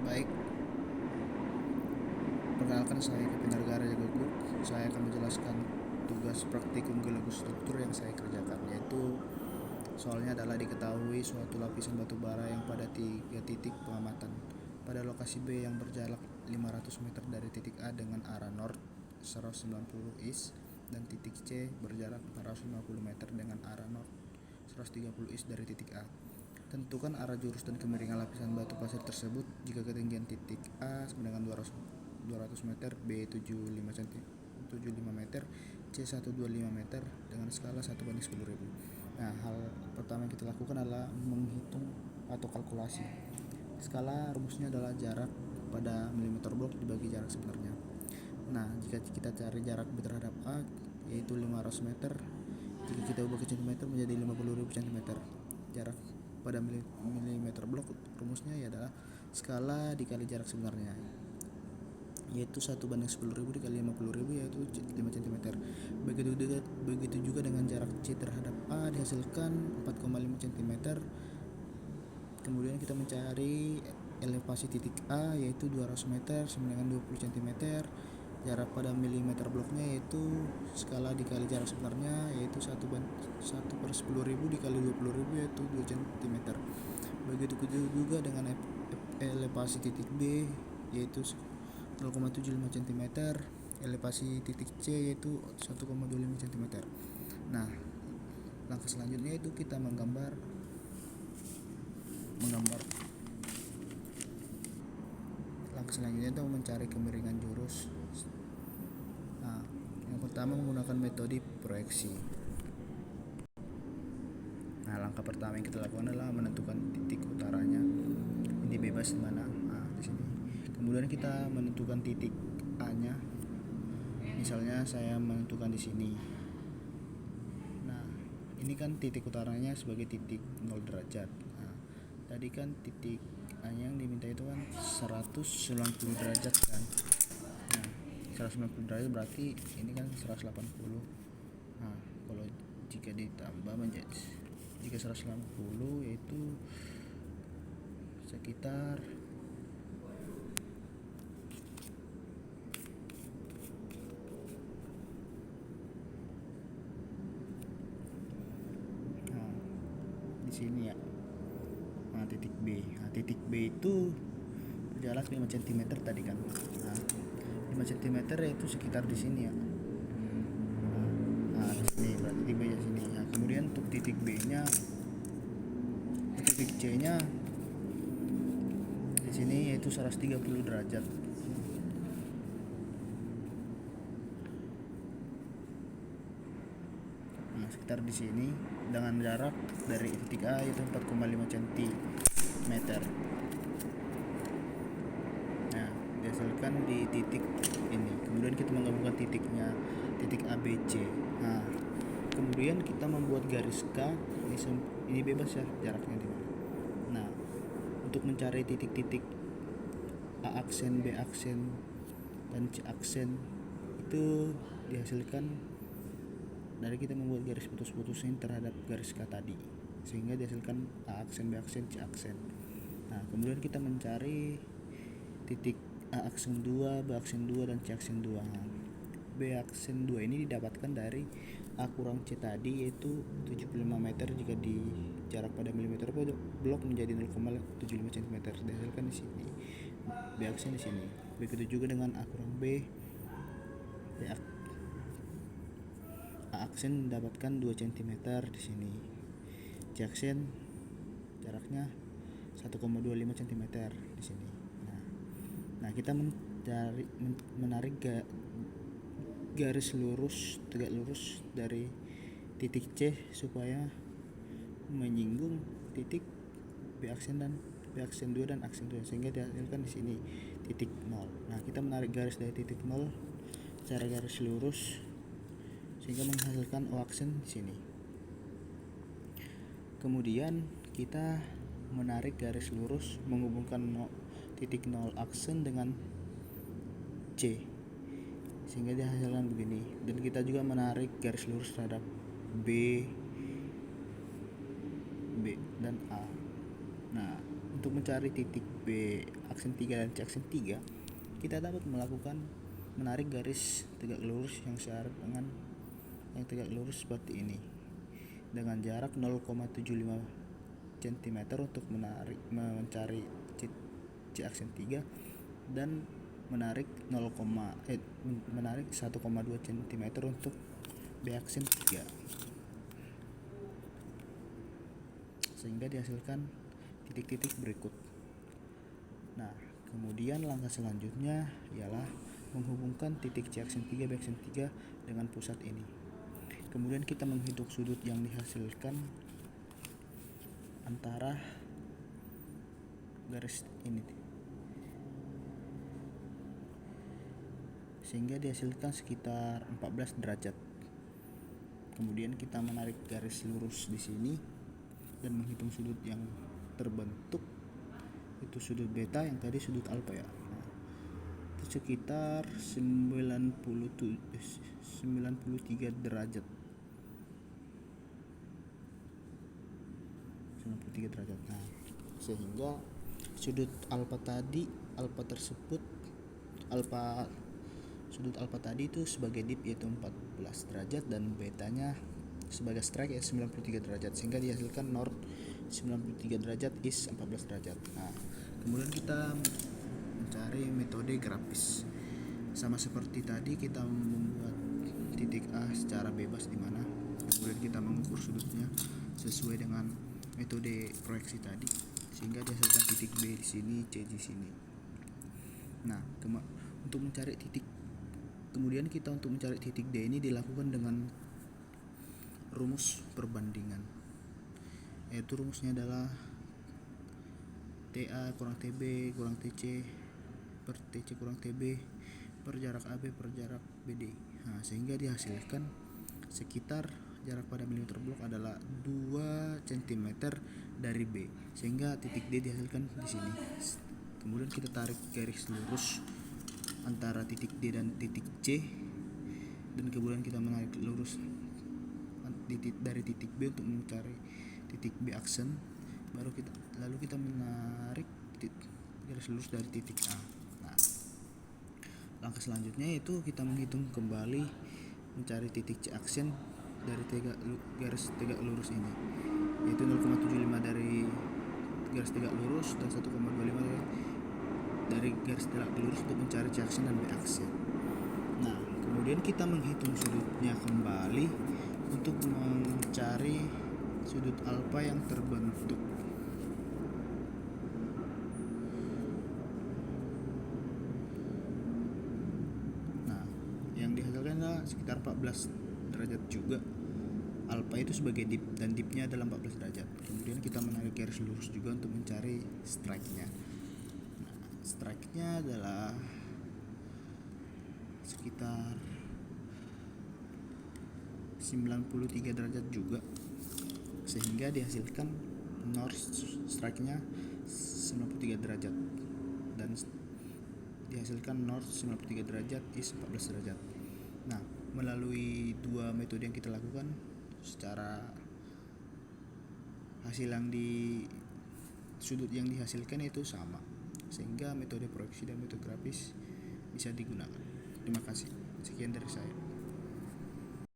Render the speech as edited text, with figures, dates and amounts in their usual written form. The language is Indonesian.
Baik, perkenalkan saya Kevin Hargara Jagokuk. Saya akan menjelaskan tugas praktikum geologi struktur yang saya kerjakan, yaitu soalnya adalah diketahui suatu lapisan batu bara yang pada 3 titik pengamatan pada lokasi B yang berjarak 500 meter dari titik A dengan arah north 190 east dan titik C berjarak 450 meter dengan arah north 130 east dari titik A. Tentukan arah jurus dan kemiringan lapisan batu pasir tersebut jika ketinggian titik A sama dengan 200 meter, B 75 meter, C 125 meter dengan skala 1:10.000. Nah, hal pertama yang kita lakukan adalah menghitung atau kalkulasi. Skala rumusnya adalah jarak pada milimeter blok dibagi jarak sebenarnya. Nah, jika kita cari jarak B terhadap A yaitu 500 meter, jika kita ubah ke cm menjadi 50.000 cm. Jarak pada milimeter blok rumusnya adalah skala dikali jarak sebenarnya, yaitu 1:10.000 dikali 50.000 yaitu 5 cm. Begitu juga dengan jarak C terhadap A dihasilkan 4,5 cm. Kemudian kita mencari elevasi titik A yaitu 200 meter sama dengan 20 cm. Jarak pada milimeter bloknya yaitu skala dikali jarak sebenarnya yaitu 1/10.000 dikali 20.000 yaitu 2 cm. Begitu juga dengan elevasi titik B yaitu 0,75 cm, elevasi titik C yaitu 1,25 cm. Nah, langkah selanjutnya itu kita menggambar langkah selanjutnya itu mencari kemiringan jurus. Nah, yang pertama menggunakan metode proyeksi. Nah, langkah pertama yang kita lakukan adalah menentukan titik utaranya. Ini bebas di mana? Nah, di sini. Kemudian kita menentukan titik A-nya. Misalnya saya menentukan di sini. Nah, ini kan titik utaranya sebagai titik 0 derajat. Nah, tadi kan titik A-nya yang diminta itu kan 190 derajat kan. Nah, 190 derajat berarti ini kan 180. Nah, kalau jika ditambah menjadi jika 180 yaitu sekitar di sini ya. Nah, titik B. Nah, titik B itu jarak 5 cm tadi kan. Nah, 5 cm itu sekitar di sini ya. Nah, di sini berarti di B nya sini. Nah, kemudian untuk titik B-nya, titik C-nya di sini yaitu 130 derajat. Nah, sekitar di sini dengan jarak dari titik A yaitu 4,5 cm. Nah, dihasilkan di titik ini. Kemudian kita menggabungkan titiknya, titik ABC. Nah, kemudian kita membuat garis K. Ini bebas ya jaraknya di mana. Nah, untuk mencari titik-titik A aksen, B aksen, dan C aksen itu dihasilkan dari kita membuat garis putus-putusin terhadap garis K tadi, sehingga dihasilkan A aksen, B aksen, C aksen. Nah, kemudian kita mencari titik A aksen 2, B aksen 2, dan C aksen 2. B aksen 2 ini didapatkan dari A kurang C tadi yaitu 75 meter jika di jarak pada milimeter blok menjadi 0,75 cm. Dihasilkan di sini. B aksen di sini. Begitu juga dengan A kurang B. A aksen mendapatkan 2 cm di sini. C aksen jaraknya 1,25 cm di sini. Nah, kita menarik garis lurus, tegak lurus dari titik C supaya menyinggung titik B aksen 2 dan aksen 2 sehingga dihasilkan di sini titik 0. Nah, kita menarik garis dari titik 0 secara garis lurus sehingga menghasilkan O aksen di sini. Kemudian kita menarik garis lurus menghubungkan titik 0 aksen dengan C sehingga dihasilkan begini. Dan kita juga menarik garis lurus terhadap B dan A. Nah, untuk mencari titik B aksen 3 dan C aksen 3, kita dapat melakukan menarik garis tegak lurus yang searah dengan yang tegak lurus seperti ini dengan jarak 0,75 cm untuk mencari C aksen 3 dan menarik 1,2 cm untuk B aksen 3, sehingga dihasilkan titik-titik berikut. Nah, kemudian langkah selanjutnya ialah menghubungkan titik C aksen 3 B aksen 3 dengan pusat ini. Kemudian kita menghitung sudut yang dihasilkan antara garis ini, sehingga dihasilkan sekitar 14 derajat. Kemudian kita menarik garis lurus di sini dan menghitung sudut yang terbentuk, itu sudut beta yang tadi sudut alfa ya. Nah, itu sekitar 93 derajat. 93 derajat. Nah, sehingga sudut sudut alfa tadi itu sebagai dip yaitu 14 derajat dan betanya sebagai strike yaitu 93 derajat, sehingga dihasilkan north 93 derajat, east 14 derajat. Nah, kemudian kita mencari metode grafis. Sama seperti tadi, kita membuat titik A secara bebas di mana kemudian kita mengukur sudutnya sesuai dengan metode proyeksi tadi, sehingga dihasilkan titik B di sini, C di sini. Nah, untuk mencari titik D ini dilakukan dengan rumus perbandingan, yaitu rumusnya adalah TA kurang TB kurang TC per TC kurang TB per jarak AB per jarak BD. Nah, sehingga dihasilkan sekitar jarak pada milimeter blok adalah 2 cm dari B, sehingga titik D dihasilkan di sini. Kemudian kita tarik garis lurus antara titik D dan titik C, dan kemudian kita menarik lurus dari titik B untuk mencari titik B aksen. Lalu kita menarik garis lurus dari titik A. Nah, langkah selanjutnya itu kita menghitung kembali mencari titik C aksen dari garis tegak lurus ini, yaitu 0,75 dari garis tegak lurus dan 1,25 dari garis tegak lurus untuk mencari C aksen dan B aksen. Nah, kemudian kita menghitung sudutnya kembali untuk mencari sudut alfa yang terbentuk. Nah, yang dihasilkan adalah sekitar 14 derajat juga. Alfa itu sebagai dip dan dipnya adalah 14 derajat. Kemudian kita menarik garis lurus juga untuk mencari strike-nya. Nah, strike-nya adalah sekitar 93 derajat juga, sehingga dihasilkan north strike-nya 93 derajat dan dihasilkan north 93 derajat, east 14 derajat. Nah, melalui dua metode yang kita lakukan, secara hasil yang di sudut yang dihasilkan itu sama, sehingga metode proyeksi dan metode grafis bisa digunakan. Terima kasih. Sekian dari saya.